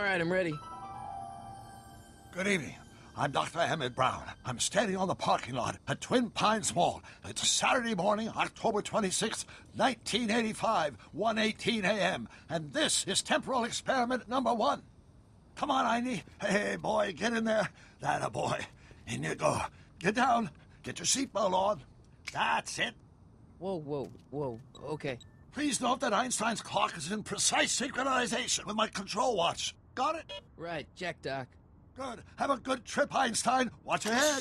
All right, I'm ready. Good evening. I'm Dr. Emmett Brown. I'm standing on the parking lot at Twin Pines Mall. It's Saturday morning, October 26th, 1985, 1:18 a.m. And this is temporal experiment number 1. Come on, Einie. Hey, boy, get in there. That a boy. In you go. Get down. Get your seatbelt on. That's it. Whoa. Okay. Please note that Einstein's clock is in precise synchronization with my control watch. Got it? Right, check, Doc. Good. Have a good trip, Einstein. Watch your head.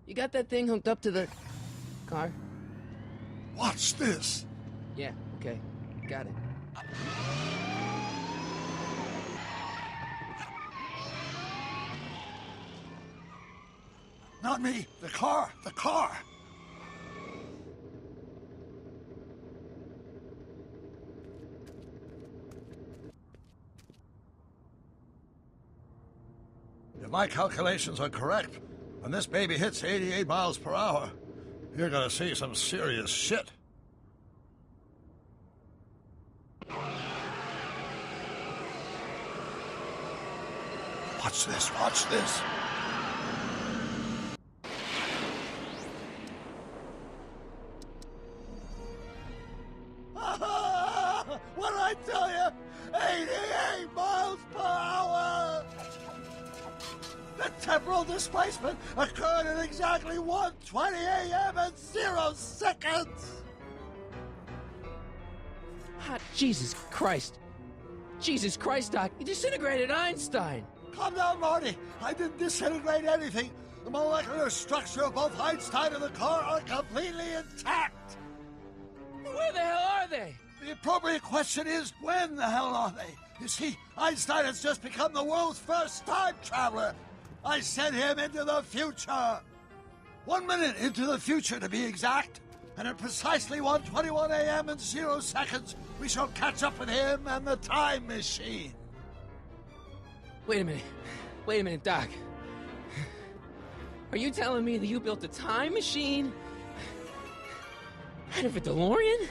You got that thing hooked up to the car? Watch this. Yeah, okay. Got it. Not me. The car. The car. If my calculations are correct, when this baby hits 88 miles per hour, you're gonna see some serious shit. Watch this, watch this. What did I tell you? 88 miles per hour! The temporal displacement occurred at exactly 1:20 a.m. and 0 seconds! Ah, Jesus Christ. Jesus Christ, Doc. You disintegrated Einstein. Calm down, Marty. I didn't disintegrate anything. The molecular structure of both Einstein and the car are completely intact. Where the hell are they? The appropriate question is, when the hell are they? You see, Einstein has just become the world's first time traveler. I sent him into the future. 1 minute into the future, to be exact. And at precisely 1:21 a.m. and 0 seconds, we shall catch up with him and the time machine. Wait a minute, Doc. Are you telling me that you built a time machine out of a DeLorean?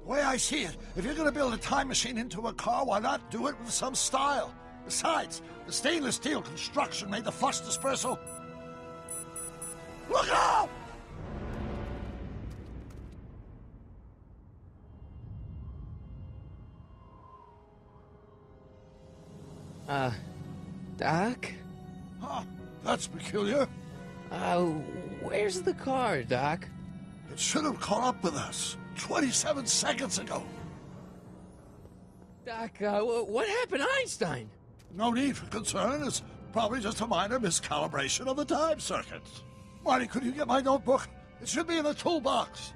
The way I see it, if you're going to build a time machine into a car, why not do it with some style? Besides, the stainless steel construction made the flux dispersal. Look out! Doc? Huh, that's peculiar. Where's the car, Doc? It should have caught up with us 27 seconds ago. Doc, what happened to Einstein? No need for concern. It's probably just a minor miscalibration of the time circuits. Marty, could you get my notebook? It should be in the toolbox.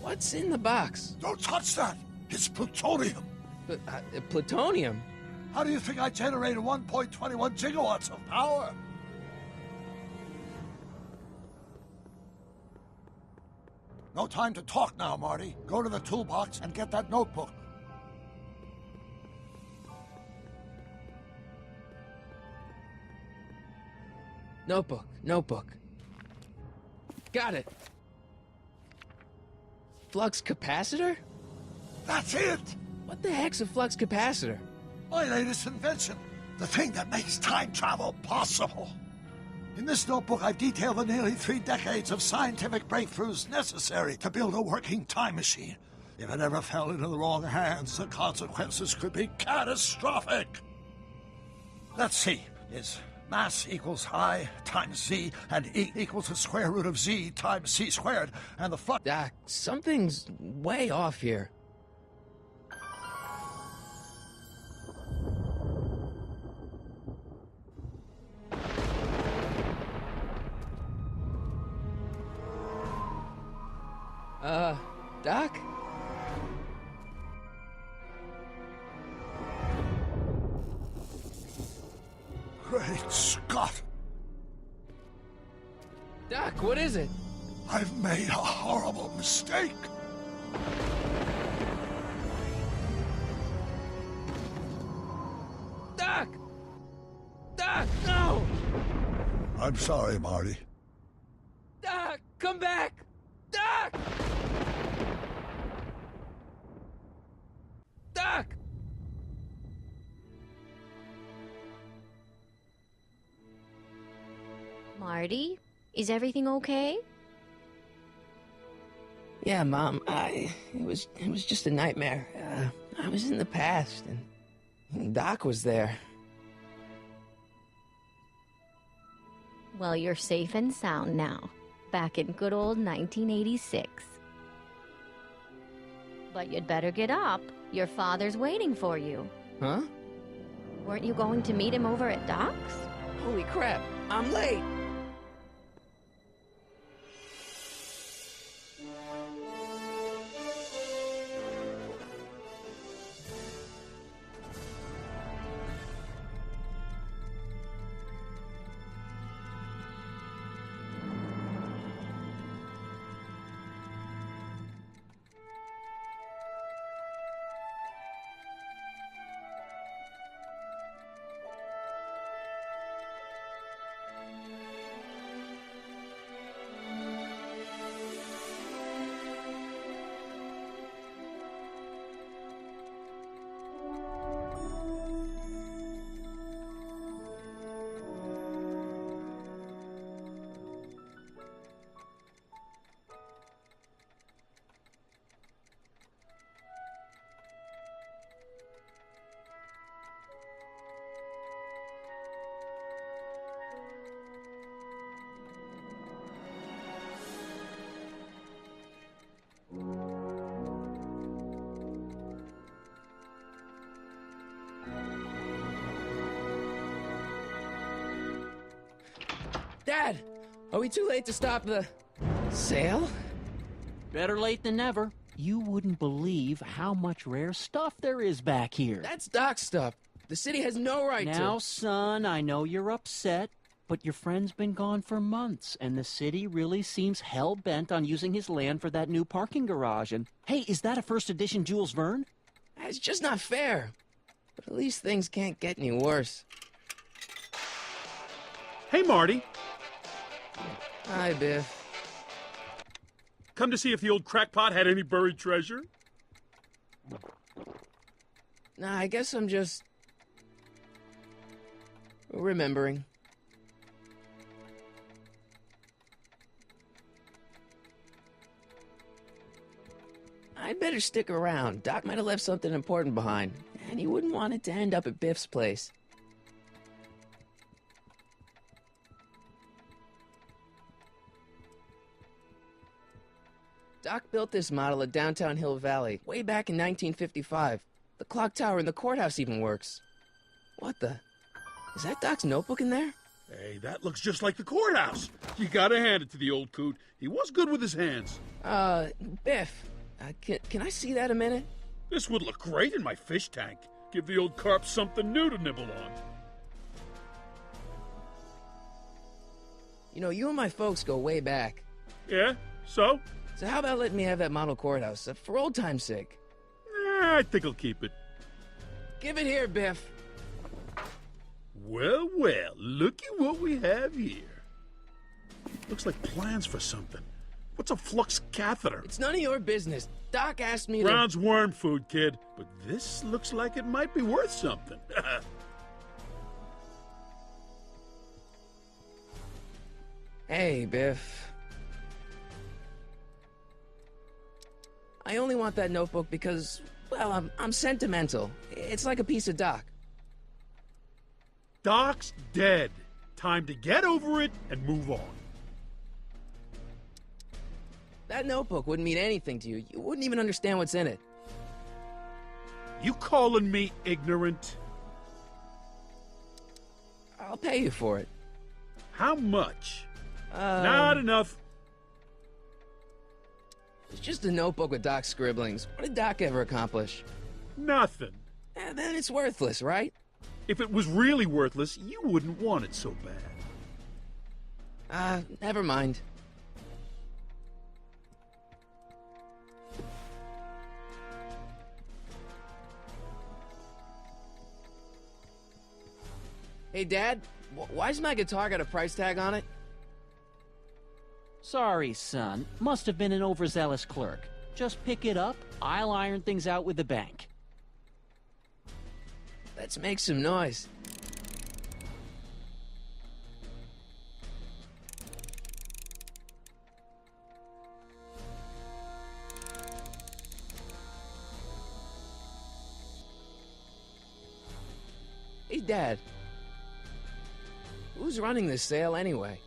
What's in the box? Don't touch that. It's plutonium. Plutonium? How do you think I generated 1.21 gigawatts of power? No time to talk now, Marty. Go to the toolbox and get that notebook. Notebook. Got it. Flux capacitor? That's it! What the heck's a flux capacitor? My latest invention. The thing that makes time travel possible. In this notebook, I've detailed the nearly 3 decades of scientific breakthroughs necessary to build a working time machine. If it ever fell into the wrong hands, the consequences could be catastrophic. Let's see. Is mass equals I times Z, and E equals the square root of Z times C squared, and the flux... Doc, something's way off here. Doc? Great Scott! Doc, what is it? I've made a horrible mistake! Doc! I'm sorry, Marty. Doc, come back! Doc! Doc! Marty, is everything okay? Yeah, Mom, it was just a nightmare. I was in the past, and Doc was there. Well, you're safe and sound now, back in good old 1986. But you'd better get up. Your father's waiting for you. Huh? Weren't you going to meet him over at Doc's? Holy crap, I'm late! Dad, are we too late to stop the sale? Better late than never. You wouldn't believe how much rare stuff there is back here. That's Doc's stuff. The city has no right to. Now, son, I know you're upset, but your friend's been gone for months, and the city really seems hell-bent on using his land for that new parking garage. And, hey, is that a first edition Jules Verne? It's just not fair. But at least things can't get any worse. Hey, Marty. Hi, Biff. Come to see if the old crackpot had any buried treasure? Nah, I guess I'm just remembering. I'd better stick around. Doc might have left something important behind, and he wouldn't want it to end up at Biff's place. Doc built this model at downtown Hill Valley way back in 1955. The clock tower in the courthouse even works. What the? Is that Doc's notebook in there? Hey, that looks just like the courthouse. You gotta hand it to the old coot. He was good with his hands. Biff, can I see that a minute? This would look great in my fish tank. Give the old carp something new to nibble on. You know, you and my folks go way back. Yeah? So? So how about letting me have that model courthouse, for old time's sake? I think I'll keep it. Give it here, Biff. Well, well, looky what we have here. Looks like plans for something. What's a flux catheter? It's none of your business. Doc asked me to... Brown's worm food, kid. But this looks like it might be worth something. Hey, Biff. I only want that notebook because, well, I'm sentimental. It's like a piece of Doc. Doc's dead. Time to get over it and move on. That notebook wouldn't mean anything to you. You wouldn't even understand what's in it. You calling me ignorant? I'll pay you for it. How much? Not enough. It's just a notebook with Doc's scribblings. What did Doc ever accomplish? Nothing. Then it's worthless, right? If it was really worthless, you wouldn't want it so bad. Never mind. Hey, Dad, Why's my guitar got a price tag on it? Sorry, son. Must have been an overzealous clerk. Just pick it up. I'll iron things out with the bank. Let's make some noise. Hey, Dad. Who's running this sale anyway?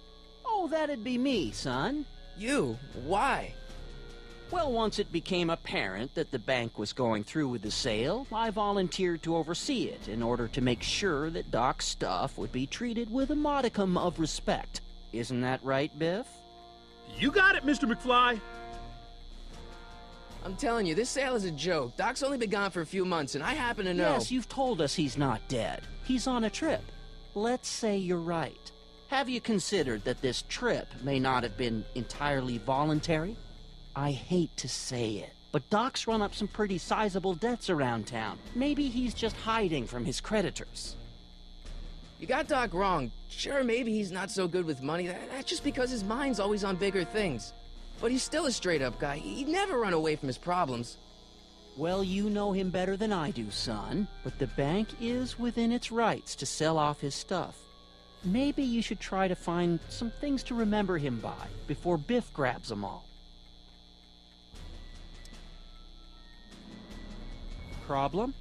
Oh, that'd be me, son. You? Why? Well, once it became apparent that the bank was going through with the sale, I volunteered to oversee it in order to make sure that Doc's stuff would be treated with a modicum of respect. Isn't that right, Biff? You got it, Mr. McFly. I'm telling you, this sale is a joke. Doc's only been gone for a few months, and I happen to know... Yes, you've told us he's not dead. He's on a trip. Let's say you're right. Have you considered that this trip may not have been entirely voluntary? I hate to say it, but Doc's run up some pretty sizable debts around town. Maybe he's just hiding from his creditors. You got Doc wrong. Sure, maybe he's not so good with money. That's just because his mind's always on bigger things. But he's still a straight-up guy. He'd never run away from his problems. Well, you know him better than I do, son. But the bank is within its rights to sell off his stuff. Maybe you should try to find some things to remember him by before Biff grabs them all. Problem?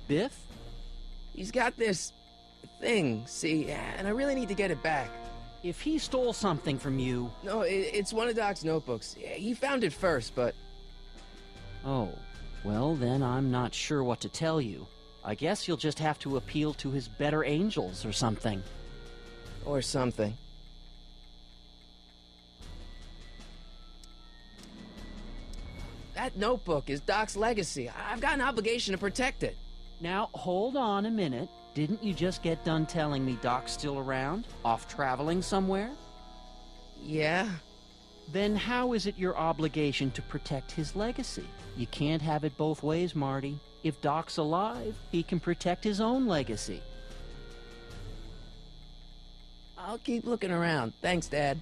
Biff? He's got this thing, see, and I really need to get it back. If he stole something from you... No, it's one of Doc's notebooks. He found it first, but... Oh, well then I'm not sure what to tell you. I guess you'll just have to appeal to his better angels or something. Or something. That notebook is Doc's legacy. I've got an obligation to protect it. Now, hold on a minute. Didn't you just get done telling me Doc's still around? Off traveling somewhere? Yeah? Then how is it your obligation to protect his legacy? You can't have it both ways, Marty. If Doc's alive, he can protect his own legacy. I'll keep looking around. Thanks, Dad.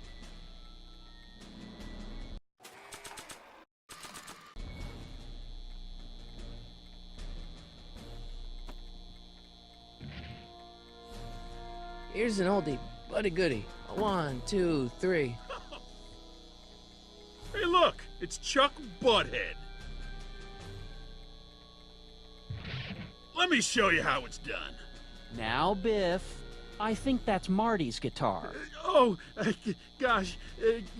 Here's an oldie, but a goodie. 1, 2, 3. Hey, look, it's Chuck Butthead. Let me show you how it's done. Now, Biff, I think that's Marty's guitar. Gosh,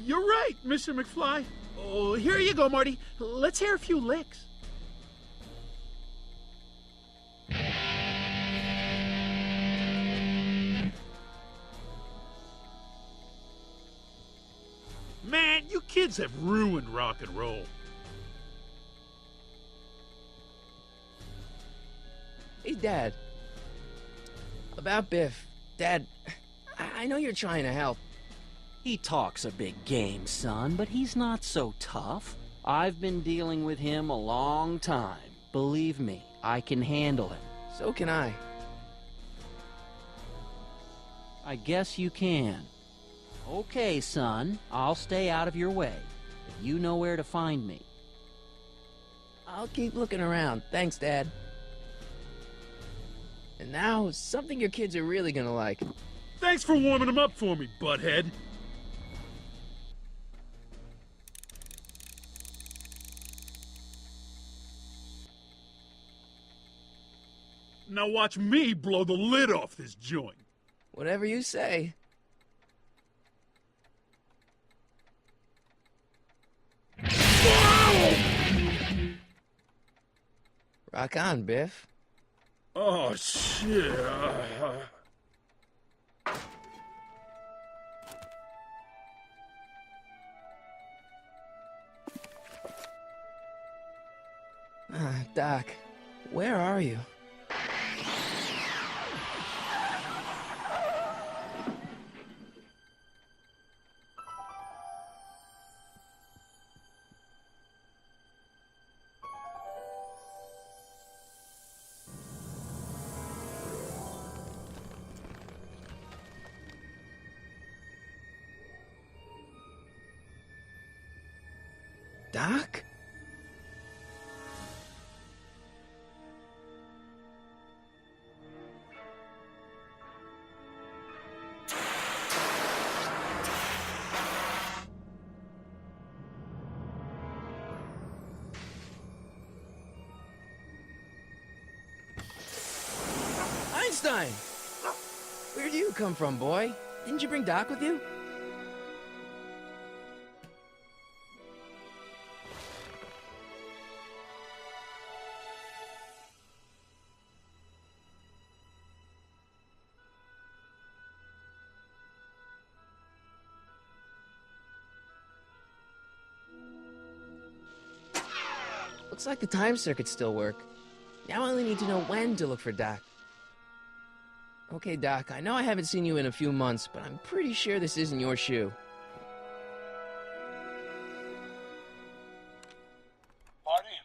you're right, Mr. McFly. Oh, here you go, Marty. Let's hear a few licks. Man, you kids have ruined rock and roll. Hey, Dad. About Biff. Dad, I know you're trying to help. He talks a big game, son, but he's not so tough. I've been dealing with him a long time. Believe me, I can handle him. So can I. I guess you can. Okay, son, I'll stay out of your way. But you know where to find me. I'll keep looking around. Thanks, Dad. And now, something your kids are really gonna like. Thanks for warming them up for me, butthead. Now watch me blow the lid off this joint. Whatever you say. Rock on, Biff. Oh, shit. Doc, where are you? Doc? Einstein! Where do you come from, boy? Didn't you bring Doc with you? Looks like the time circuits still work. Now I only need to know when to look for Doc. Okay, Doc, I know I haven't seen you in a few months, but I'm pretty sure this isn't your shoe. Marty?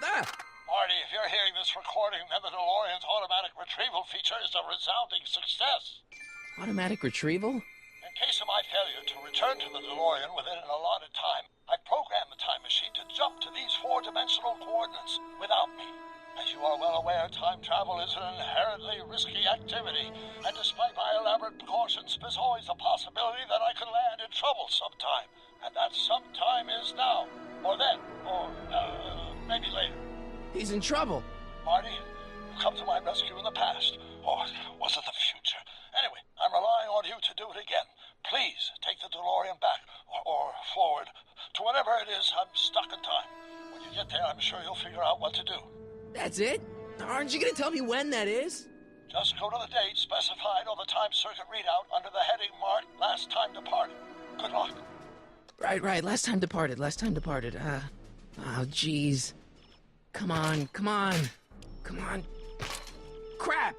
Ah! Marty, if you're hearing this recording, then the DeLorean's automatic retrieval feature is a resounding success. Automatic retrieval? In case of my failure to return to the DeLorean within an allotted time, I programmed the time machine to jump to these four-dimensional coordinates without me. As you are well aware, time travel is an inherently risky activity, and despite my elaborate precautions, there's always a possibility that I could land in trouble sometime, and that sometime is now, or then, or maybe later. He's in trouble. Marty, you come to my rescue in the past, or was it the future? Anyway, I'm relying on you to do it again. Please take the DeLorean back, or forward, to whatever it is. I'm stuck in time. When you get there, I'm sure you'll figure out what to do. That's it? Aren't you gonna tell me when that is? Just go to the date specified on the time circuit readout under the heading marked Last Time Departed. Good luck. Right. Last time departed. Oh, jeez. Come on. Crap!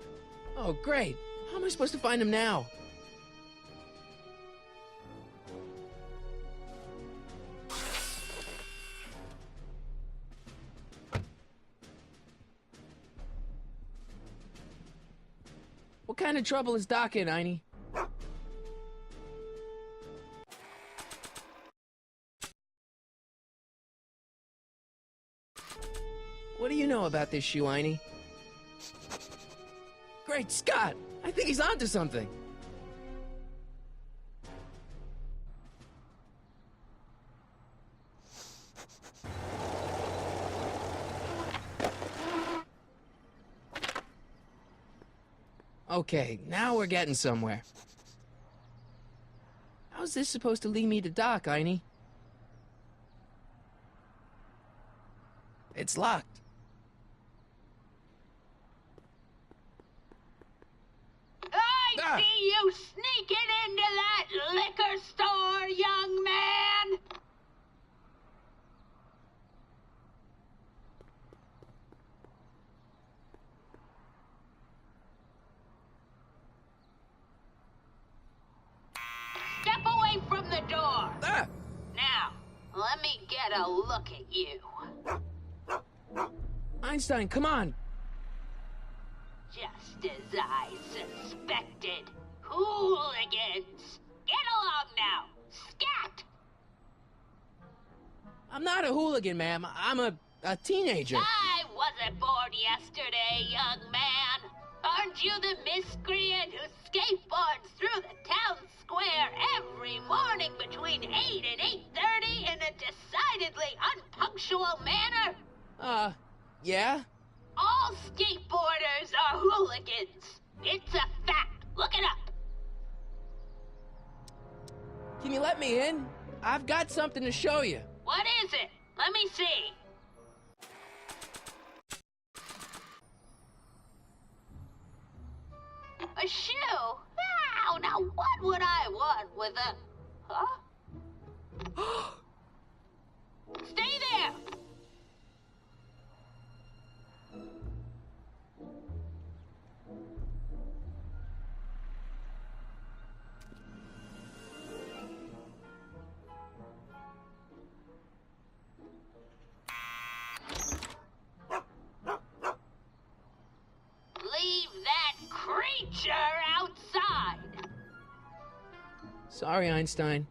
Oh, great. How am I supposed to find him now? What kind of trouble is Doc in, Einie? What do you know about this shoe, Einie? Great Scott! I think he's onto something! Okay, now we're getting somewhere. How's this supposed to lead me to Doc, Einie? It's locked. I see you sneaking into that liquor store, young man! Step away from the door! Ah! Now, let me get a look at you. Einstein, come on! Just as I suspected. Hooligans! Get along now! Scat! I'm not a hooligan, ma'am. I'm a teenager. I wasn't born yesterday, young man. Aren't you the miscreant who skateboards through the town square every morning between 8 and 8:30 in a decidedly unpunctual manner? Yeah? All skateboarders are hooligans. It's a fact. Look it up. Can you let me in? I've got something to show you. What is it? Let me see. A shoe? Wow, now what would I want with a... Huh? Stay there! Leave that creature outside! Sorry, Einstein.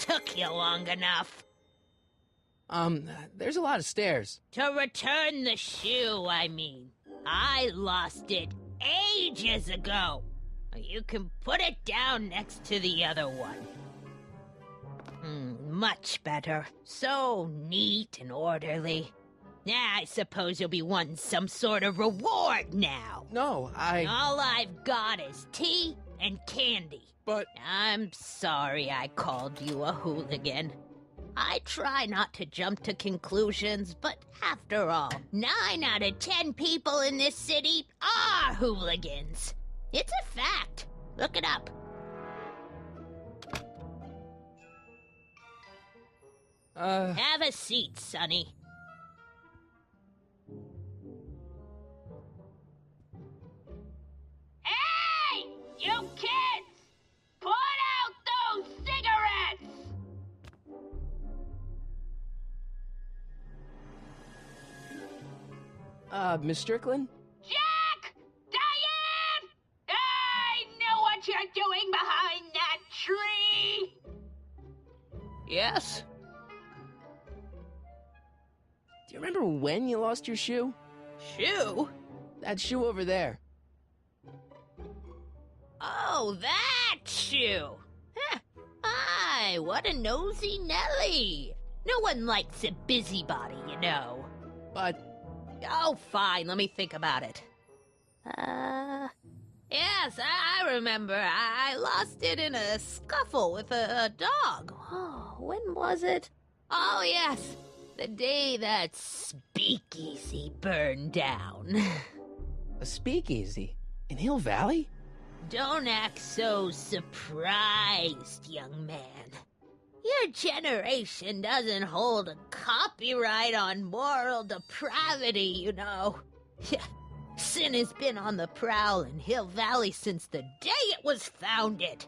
took you long enough. There's a lot of stairs. To return the shoe, I mean. I lost it ages ago. You can put it down next to the other one. Much better. So neat and orderly. I suppose you'll be wanting some sort of reward now. No, All I've got is tea and candy. But... I'm sorry I called you a hooligan. I try not to jump to conclusions, but after all, 9 out of 10 people in this city are hooligans. It's a fact. Look it up. Have a seat, Sonny. Hey! You kids! Put out those cigarettes! Miss Strickland? Jack! Diane! I know what you're doing behind that tree! Yes? Do you remember when you lost your shoe? Shoe? That shoe over there. Oh, that shoe! Huh. Aye, what a nosy Nelly! No one likes a busybody, you know. But... Oh, fine, let me think about it. Yes, I remember. I lost it in a scuffle with a dog. Oh, when was it? Oh, yes, the day that speakeasy burned down. A speakeasy? In Hill Valley? Don't act so surprised, young man. Your generation doesn't hold a copyright on moral depravity, you know. Sin has been on the prowl in Hill Valley since the day it was founded.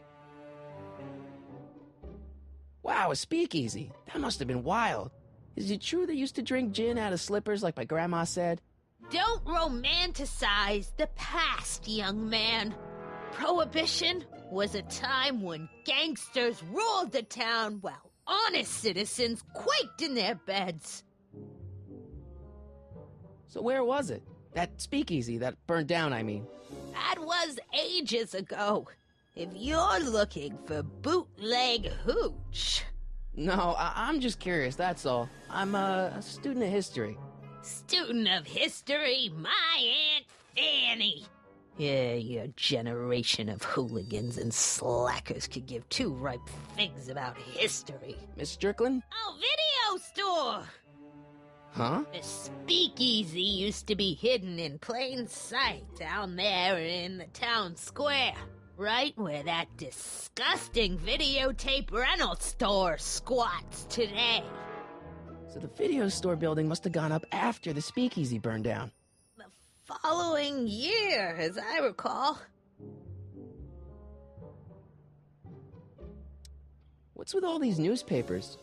Wow, a speakeasy. That must have been wild. Is it true they used to drink gin out of slippers like my grandma said? Don't romanticize the past, young man. Prohibition was a time when gangsters ruled the town while honest citizens quaked in their beds. So where was it? That speakeasy that burned down, I mean. That was ages ago. If you're looking for bootleg hooch. No, I'm just curious, that's all. I'm a student of history. Student of history, my Aunt Fanny. Yeah, your generation of hooligans and slackers could give two ripe figs about history. Miss Strickland? Oh, video store! Huh? The speakeasy used to be hidden in plain sight down there in the town square. Right where that disgusting videotape rental store squats today. So the video store building must have gone up after the speakeasy burned down. The following year, as I recall. What's with all these newspapers?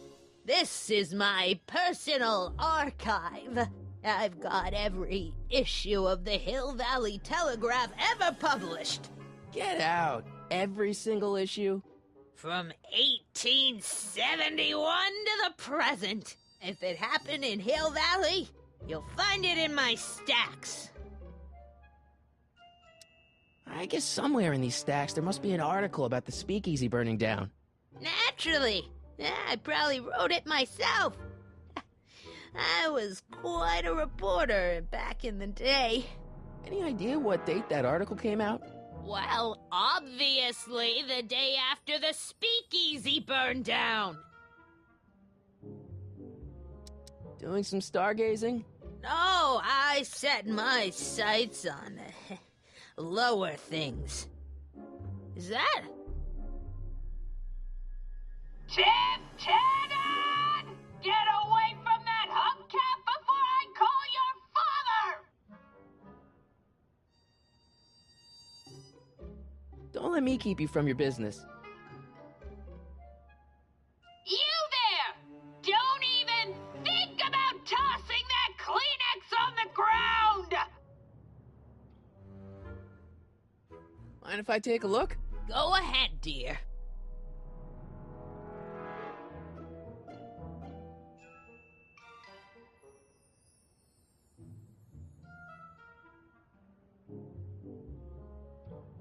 This is my personal archive. I've got every issue of the Hill Valley Telegraph ever published. Get out. Every single issue? From 1871 to the present. If it happened in Hill Valley, you'll find it in my stacks. I guess somewhere in these stacks there must be an article about the speakeasy burning down. Naturally. I probably wrote it myself. I was quite a reporter back in the day. Any idea what date that article came out? Well, obviously the day after the speakeasy burned down. Doing some stargazing? No, I set my sights on lower things. Is that? Tim Tannen! Get away from that hubcap before I call your father! Don't let me keep you from your business. You there! Don't even think about tossing that Kleenex on the ground! Mind if I take a look? Go ahead, dear.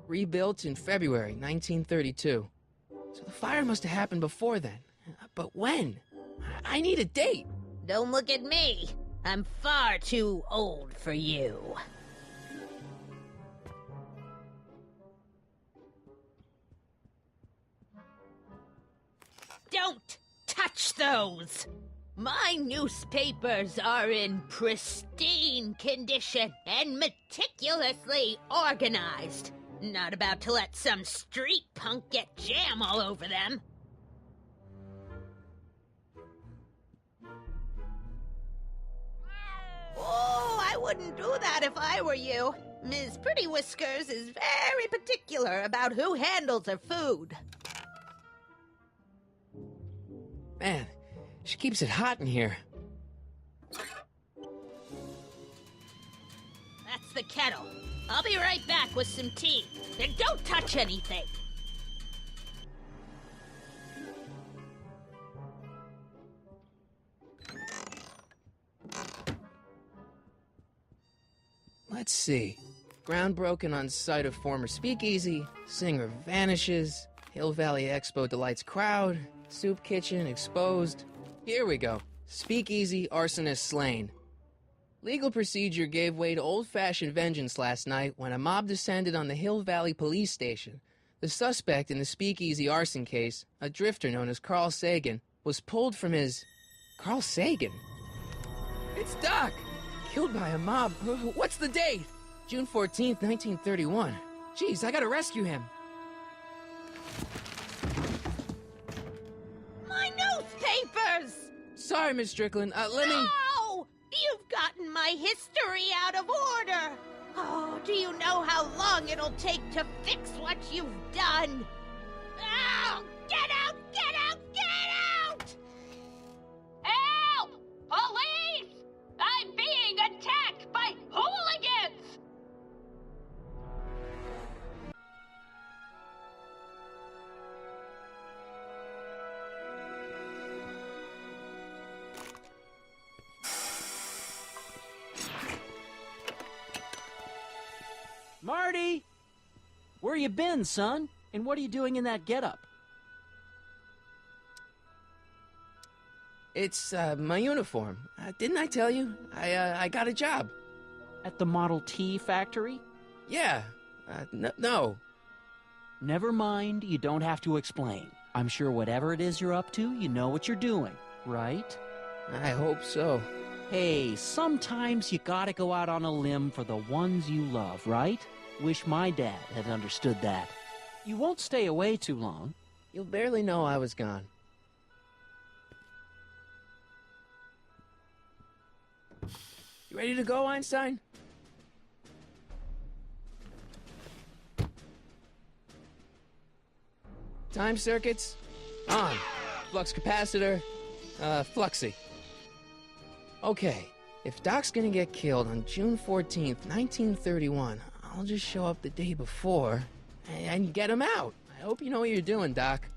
rebuilt in February 1932. So the fire must have happened before then. But when? I need a date. Don't look at me. I'm far too old for you. Don't touch those! My newspapers are in pristine condition and meticulously organized. Not about to let some street punk get jam all over them. Oh, I wouldn't do that if I were you. Ms. Pretty Whiskers is very particular about who handles her food. Man, she keeps it hot in here. That's the kettle. I'll be right back with some tea. And don't touch anything. Let's see. Ground broken on site of former speakeasy, singer vanishes, Hill Valley Expo delights crowd, soup kitchen exposed. Here we go. Speakeasy arsonist slain. Legal procedure gave way to old-fashioned vengeance last night when a mob descended on the Hill Valley Police Station. The suspect in the speakeasy arson case, a drifter known as Carl Sagan, was pulled from his... Carl Sagan? It's Doc! Killed by a mob. What's the date? June 14th, 1931. Jeez, I gotta rescue him. My newspapers! Sorry, Miss Strickland. Let me... No! You've gotten my history out of order! Oh, do you know how long it'll take to fix what you've done? Oh, get out! Get out! Get out! Help! Police! I'm being attacked by hooligans! Marty! Where you been, son? And what are you doing in that getup? It's, my uniform. Didn't I tell you? I got a job. At the Model T factory? Yeah. No. Never mind, you don't have to explain. I'm sure whatever it is you're up to, you know what you're doing, right? I hope so. Hey, sometimes you gotta go out on a limb for the ones you love, right? Wish my dad had understood that. You won't stay away too long. You'll barely know I was gone. You ready to go, Einstein? Time circuits? On. Flux capacitor? Fluxy. Okay, if Doc's gonna get killed on June 14th, 1931, I'll just show up the day before and get him out. I hope you know what you're doing, Doc.